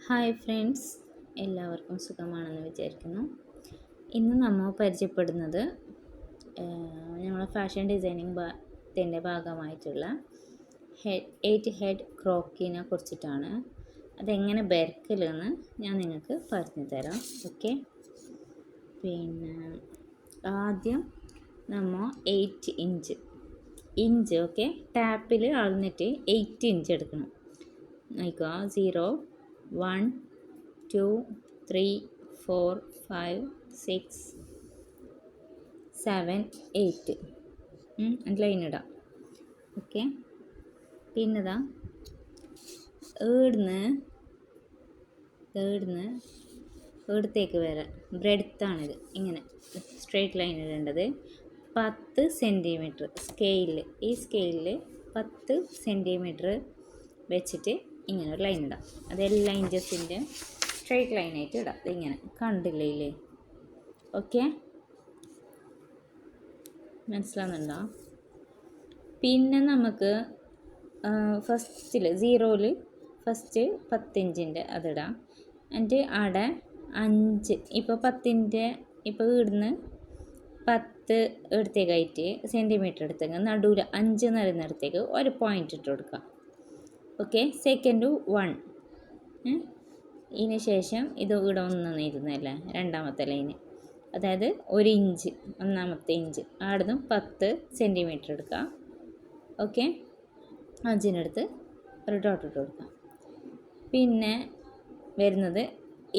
Hi friends, എല്ലാവർക്കും സുഖമാണെന്ന് വിചാരിക്കുന്നു. ഇന്ന് നമ്മൾ പരിചയപ്പെടുന്നത് നമ്മളെ ഫാഷൻ ഡിസൈനിങ് ഭാഗമായിട്ടുള്ള 8 ഹെഡ് ക്രോക്കിനെ കുറിച്ചിട്ടാണ്. അതെങ്ങനെ ബെർക്കലെന്ന് ഞാൻ നിങ്ങൾക്ക് പറഞ്ഞു തരാം. ഓക്കെ, പിന്നെ ആദ്യം നമ്മൾ 8 ഇഞ്ച് ഓക്കെ ടാപ്പിൽ അളന്നിട്ട് 8 ഇഞ്ച് എടുക്കണം. നോക്കുക, 0 1 2 3 4 5 6 7 8 ലൈൻ ഇടാം. ഓക്കെ, പിന്നെതാ ഇവിടത്തേക്ക് വരാം. ബ്രെഡ്ത്താണിത്. ഇങ്ങനെ സ്ട്രെയിറ്റ് ലൈൻ ഇടേണ്ടത് 10 സെൻറ്റിമീറ്റർ ഈ സ്കെയിലിൽ 10 സെൻറ്റിമീറ്റർ വെച്ചിട്ട് ഇങ്ങനെ ഒരു ലൈൻ ഇടാം. അതെല്ലാ ഇഞ്ചസിൻ്റെ സ്ട്രെയിറ്റ് ലൈനായിട്ട് ഇടാം. ഇതിങ്ങനെ കണ്ടില്ലേ? ഓക്കെ, മനസ്സിലാവുന്നുണ്ടോ? പിന്നെ നമുക്ക് ഫസ്റ്റിൽ 0-ൽ ഫസ്റ്റ് 10 ഇഞ്ചിൻ്റെ അതിടാം. എന്നിട്ട് അവിടെ 5 ഇപ്പോൾ 10-ൻ്റെ ഇപ്പോൾ ഇവിടുന്ന് 10 എടുത്തേക്കായിട്ട് സെൻറ്റിമീറ്റർ എടുത്തേക്ക് നടുവിൽ 5 എന്ന് പറയുന്നിടത്തേക്ക് ഒരു പോയിൻ്റ് ഇട്ട് കൊടുക്കാം. Okay, second 1. ഇതിന് ശേഷം ഇത് ഇവിടെ 1 ഇരുന്നല്ലേ രണ്ടാമത്തെ ലൈന്, അതായത് 1 ഇഞ്ച് ഒന്നാമത്തെ ഇഞ്ച് അവിടുന്ന് 10 സെൻറ്റിമീറ്റർ എടുക്കാം. ഓക്കെ, 5-നെടുത്ത് ഒരു ഡോട്ട് ഇട്ട് കൊടുക്കാം. പിന്നെ വരുന്നത്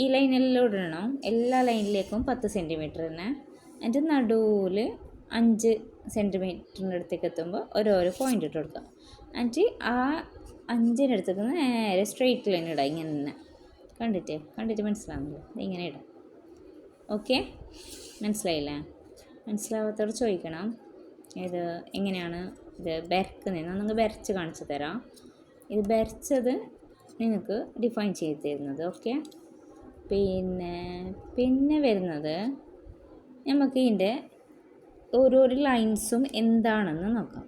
ഈ ലൈനെല്ലാം ഇടണം. എല്ലാ ലൈനിലേക്കും 10 സെൻറ്റിമീറ്റർ തന്നെ. എന്നിട്ട് നടുവിൽ 5 സെൻറ്റിമീറ്ററിൻ്റെ അടുത്തേക്ക് എത്തുമ്പോൾ ഓരോരോ പോയിൻ്റ് ഇട്ട് കൊടുക്കാം. എന്നിട്ട് ആ 5-ൻ്റെ അടുത്തേക്ക് നേരെ സ്ട്രെയിറ്റ് ലൈൻ ഇടാം. ഇങ്ങനെ തന്നെ കണ്ടിട്ട് മനസ്സിലാവുന്നില്ല, ഇങ്ങനെ ഇടാം. ഓക്കെ, മനസ്സിലായില്ലേ? മനസ്സിലാവാത്തവർ ചോദിക്കണം ഇത് എങ്ങനെയാണ് ഇത് ബെർക്കുന്നത്. നിങ്ങൾക്ക് ബെരച്ച് കാണിച്ചു തരാം. ഇത് ബെരച്ചത് നിങ്ങൾക്ക് ഡിഫൈൻ ചെയ്ത് തരുന്നത്. ഓക്കെ, പിന്നെ വരുന്നത് നമുക്ക് ഇതിൻ്റെ ഓരോരോ ലൈൻസും എന്താണെന്ന് നോക്കാം.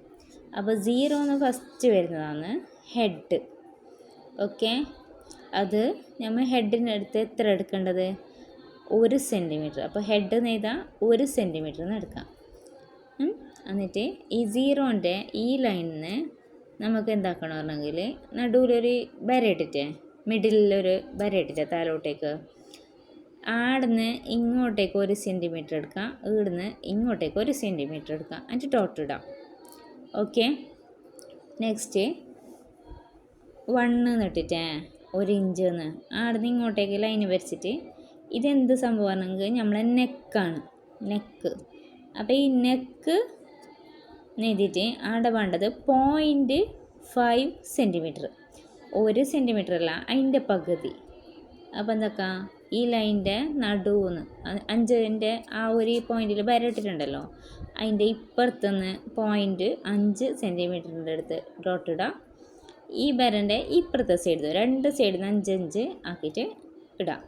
അപ്പോൾ 0 എന്ന് ഫസ്റ്റ് വരുന്നതാണ് ഹെഡ്. ഓക്കെ, അത് നമ്മൾ ഹെഡിൻ്റെ അടുത്ത് എത്ര എടുക്കേണ്ടത്? 1 സെൻറ്റിമീറ്റർ. അപ്പോൾ ഹെഡ് നെയ്താൽ 1 സെൻറ്റിമീറ്റർ എന്ന് എടുക്കാം. എന്നിട്ട് ഈ 0-ൻ്റെ ഈ ലൈനിന് നമുക്ക് എന്താക്കണമെന്നുണ്ടെങ്കിൽ നടുവിലൊരു വരയിട്ടിട്ട് മിഡിലൊരു വരയിട്ടിട്ട് താഴോട്ടേക്ക് ആടുന്ന് ഇങ്ങോട്ടേക്ക് 1 സെൻറ്റിമീറ്റർ എടുക്കാം. ഇവിടുന്ന് ഇങ്ങോട്ടേക്ക് 1 സെൻറ്റിമീറ്റർ എടുക്കാം. എന്നിട്ട് ഡോട്ട് ഇടാം. ഓക്കെ, നെക്സ്റ്റ് 1 ഇട്ടിട്ട് 1 ഇഞ്ച് എന്ന് ആടുന്ന് ഇങ്ങോട്ടേക്ക് ലൈൻ വരച്ചിട്ട് ഇതെന്ത് സംഭവമാണെങ്കിൽ നമ്മളെ നെക്കാണ്. അപ്പോൾ ഈ നെക്ക് നെയ്തിട്ട് ആടെ വേണ്ടത് 0.5 സെൻറ്റിമീറ്റർ. 1 സെൻറ്റിമീറ്റർ അല്ല, അതിൻ്റെ പകുതി. അപ്പോൾ എന്തൊക്കെ ഈ ലൈനിൻ്റെ നടുവെന്ന് 5-ൻ്റെ ആ ഒരു പോയിന്റിൽ വരയിട്ടിട്ടുണ്ടല്ലോ, അതിൻ്റെ ഇപ്പുറത്തുനിന്ന് 0.5 സെൻറ്റിമീറ്ററിൻ്റെ അടുത്ത് ഡോട്ട് ഇടാം. ഈ വരൻ്റെ ഇപ്പുറത്തെ സൈഡ് 2 സൈഡിൽ നിന്ന് 5 ആക്കിയിട്ട് ഇടാം.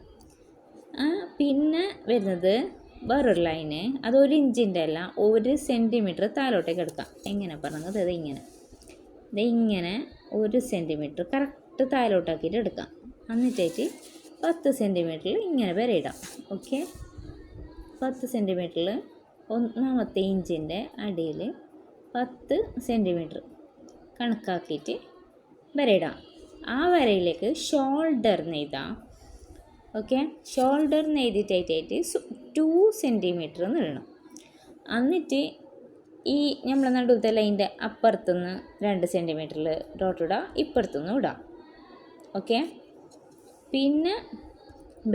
പിന്നെ വരുന്നത് വേറൊരു ലൈന്, അത് 1 ഇഞ്ചിൻ്റെ അല്ല 1 സെൻറ്റിമീറ്റർ താഴോട്ടേക്ക് എടുക്കാം. എങ്ങനെ പറഞ്ഞത്? ഇതിങ്ങനെ 1 സെൻറ്റിമീറ്റർ കറക്റ്റ് താഴോട്ടാക്കിയിട്ട് എടുക്കാം. എന്നിട്ടേക്ക് 10 സെൻറ്റിമീറ്ററിൽ ഇങ്ങനെ വരെ ഇടാം. ഓക്കെ, 10 സെൻറ്റിമീറ്ററിൽ ഒന്നാമത്തെ ഇഞ്ചിൻ്റെ അടിയിൽ 10 സെൻറ്റിമീറ്റർ കണക്കാക്കിയിട്ട് വരയിടാം. ആ വരയിലേക്ക് ഷോൾഡർ നെയ്താം. ഓക്കെ, ഷോൾഡർ നെയ്തിട്ടായിട്ട് 2 സെൻറ്റിമീറ്റർ ഇടണം. എന്നിട്ട് ഈ നമ്മളെ നടുവത്തെ ലൈൻ്റെ അപ്പുറത്തുനിന്ന് 2 സെൻറ്റിമീറ്ററിൽ ഡോട്ട് ഇടാം, ഇപ്പുറത്തുനിന്ന് ഇടാം. ഓക്കെ, പിന്നെ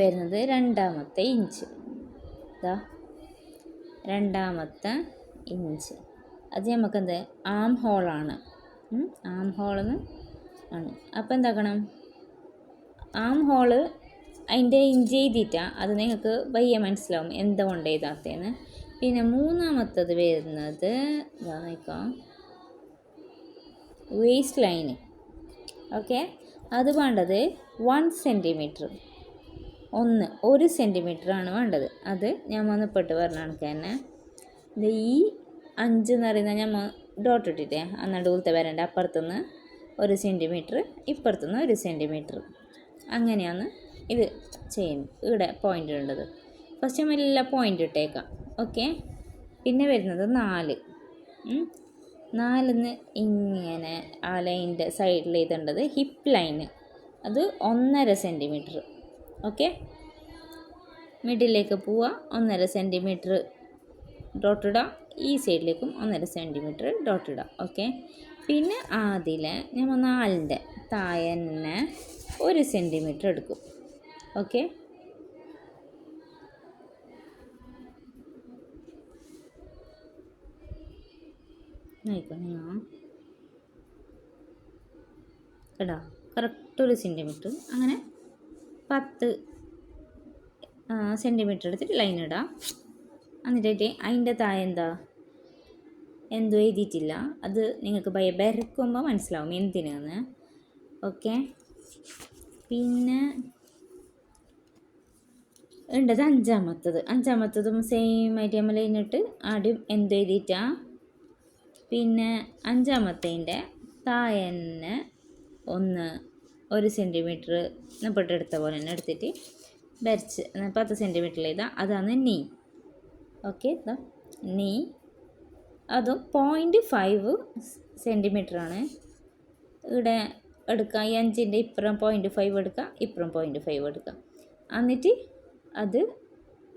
വരുന്നത് രണ്ടാമത്തെ ഇഞ്ച്. അത് നമുക്കെന്ത് ആം ഹോളാണ്. ആം ഹോളെന്ന് ആണ്. അപ്പോൾ എന്താക്കണം, ആം ഹോള് അതിൻ്റെ ഇഞ്ച് എഴുതിയിട്ടാണ്. അത് നിങ്ങൾക്ക് വയ്യ മനസ്സിലാവും എന്തുകൊണ്ട് എഴുതാത്തതെന്ന്. പിന്നെ മൂന്നാമത്തത് വരുന്നത് നോക്കാം, വേസ്റ്റ് ലൈന്. ഓക്കെ, അത് വേണ്ടത് 1 സെൻറ്റിമീറ്റർ. 1 സെൻറ്റിമീറ്ററാണ് വേണ്ടത്. അത് ഞാൻ വന്നപ്പെട്ട് പറഞ്ഞ കണക്ക് തന്നെ ഈ 5 എന്ന് പറയുന്നത് നമ്മൾ ഡോട്ട് ഇട്ടിട്ടേ ആ നടുവിലത്തെ വരേണ്ട അപ്പുറത്തുനിന്ന് 1 സെൻറ്റിമീറ്റർ, ഇപ്പുറത്തുനിന്ന് 1 സെൻറ്റിമീറ്റർ, അങ്ങനെയാണ് ഇത് ചെയിൻ ഇവിടെ പോയിൻ്റ് ഉള്ളത്. ഫസ്റ്റ് നമ്മൾ എല്ലാ പോയിൻ്റ് ഇട്ടേക്കാം. ഓക്കെ, പിന്നെ വരുന്നത് 4. 4ന്ന് ഇങ്ങനെ ആ ലൈനിൻ്റെ സൈഡിൽ എഴുതേണ്ടത് ഹിപ്പ് ലൈന്, അത് 1.5 സെൻറ്റിമീറ്റർ. ഓക്കെ, മിഡിലേക്ക് പോവുക, 1.5 സെൻറ്റിമീറ്റർ ഡോട്ട് ഇടാം. ഈ സൈഡിലേക്കും 1.5 സെൻറ്റിമീറ്റർ ഡോട്ട് ഇടാം. ഓക്കെ, പിന്നെ അതിൽ നമ്മൾ 4ൻ്റെ താഴെ തന്നെ 1 സെൻറ്റിമീറ്റർ എടുക്കും. ഓക്കെ, കേട്ടോ, കറക്റ്റ് 1 സെൻറ്റിമീറ്റർ. അങ്ങനെ 10 സെൻറ്റിമീറ്റർ എടുത്തിട്ട് ലൈൻ ഇടാം. എന്നിട്ട് അതിൻ്റെ താഴെ എന്തോ എഴുതിയിട്ടില്ല, അത് നിങ്ങൾക്ക് വരക്കുമ്പോൾ മനസ്സിലാവും എന്തിനാന്ന്. ഓക്കെ, പിന്നെ ഉണ്ടത് അഞ്ചാമത്തതും സെയിം ആയിട്ട് നമ്മൾ കഴിഞ്ഞിട്ട് ആദ്യം എന്തോ എഴുതിയിട്ടാ. പിന്നെ 5ാമത്തതിൻ്റെ താഴെ തന്നെ 1 സെൻറ്റിമീറ്റർ എടുത്ത പോലെ തന്നെ എടുത്തിട്ട് വരച്ച് 10 സെൻറ്റിമീറ്ററിൽ എഴുതാം. അതാണ് നീ. ഓക്കെ, നീ അതും 0.5 സെൻറ്റിമീറ്ററാണ് ഇവിടെ എടുക്കുക. ഈ 5ൻ്റെ ഇപ്പുറം 0.5 എടുക്കുക, ഇപ്പുറം 0.5 എടുക്കുക. എന്നിട്ട് അത്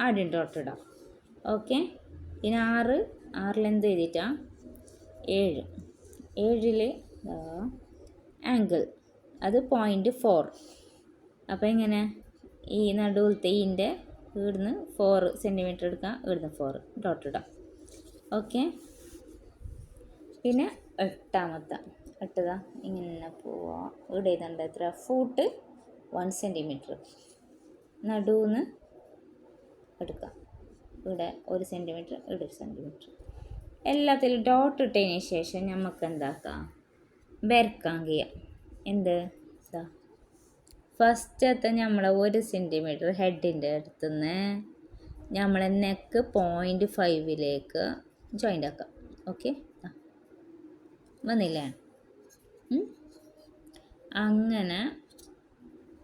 ആദ്യം ഡോട്ട് ഇടാം. ഓക്കെ, പിന്നെ 6 എന്ത് എഴുതിയിട്ടാണ് 7ൽ ആംഗിൾ അത് 0.4. അപ്പോൾ ഇങ്ങനെ ഈ നടുവിലത്തെ ഇതിൻ്റെ ഇവിടുന്ന് 4 സെൻറ്റിമീറ്റർ എടുക്കുക, ഇവിടുന്ന് 4 ഡോട്ട് ഇടാം. ഓക്കെ, പിന്നെ 8ാമത്തെ ഇങ്ങനെ പോവാം. ഇവിടെ എഴുതേണ്ട എത്ര ഫൂട്ട് 1 സെൻറ്റിമീറ്റർ നടുവിന്ന് എടുക്കാം. ഇവിടെ 1 സെൻറ്റിമീറ്റർ, ഇവിടെ 1 സെൻറ്റിമീറ്റർ. എല്ലാത്തിലും ഡോട്ട് ഇട്ടതിന് ശേഷം നമുക്ക് എന്താക്കാം, വരക്കാൻ ചെയ്യാം. ഫസ്റ്റത്തെ നമ്മളെ 1 സെൻറ്റിമീറ്റർ ഹെഡിൻ്റെ അടുത്തുനിന്ന് നമ്മളെ നെക്ക് 0.5ലേക്ക് ജോയിൻ്റ് ആക്കാം. ഓക്കെ, വന്നില്ലേ? അങ്ങനെ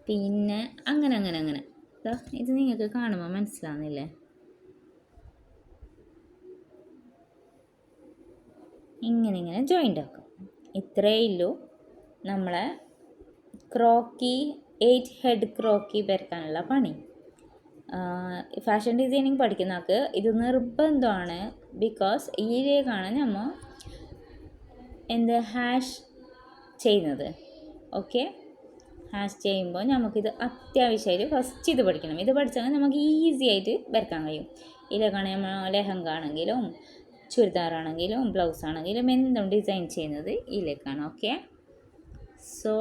പിന്നെ അങ്ങനെ ഇത് നിങ്ങൾക്ക് കാണുമ്പോൾ മനസ്സിലാവുന്നില്ലേ? ഇങ്ങനെ ജോയിൻ്റ് ആക്കാം. ഇത്രയേ ഉള്ളൂ നമ്മളെ ക്രോക്കി 8 ഹെഡ് ക്രോക്കി വരക്കാനുള്ള പണി. ഫാഷൻ ഡിസൈനിങ് പഠിക്കുന്നവർക്ക് ഇത് നിർബന്ധമാണ്. ബിക്കോസ് ഇതിലേക്കാണ് നമ്മൾ ഹാഷ് ചെയ്യുന്നത്. ഓക്കെ, ഹാഷ് ചെയ്യുമ്പോൾ നമുക്കിത് അത്യാവശ്യമായിട്ട് ഫസ്റ്റ് ഇത് പഠിക്കണം. ഇത് പഠിച്ചാൽ നമുക്ക് ഈസി ആയിട്ട് വരക്കാൻ കഴിയും. ഇതിലേക്കാണ് നമ്മൾ ലെഹങ്ക ആണെങ്കിലും ചുരിദാറാണെങ്കിലും ബ്ലൗസ് ആണെങ്കിലും എന്തും ഡിസൈൻ ചെയ്യുന്നത് ഇതിലേക്കാണ്. ഓക്കെ, സോ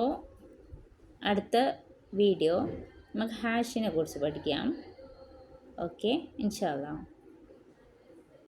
അടുത്ത വീഡിയോ നമുക്ക് ഹാഷിനെ കുറിച്ച് പഠിക്കാം. ഓക്കെ, ഇൻഷാ അല്ലാഹ്.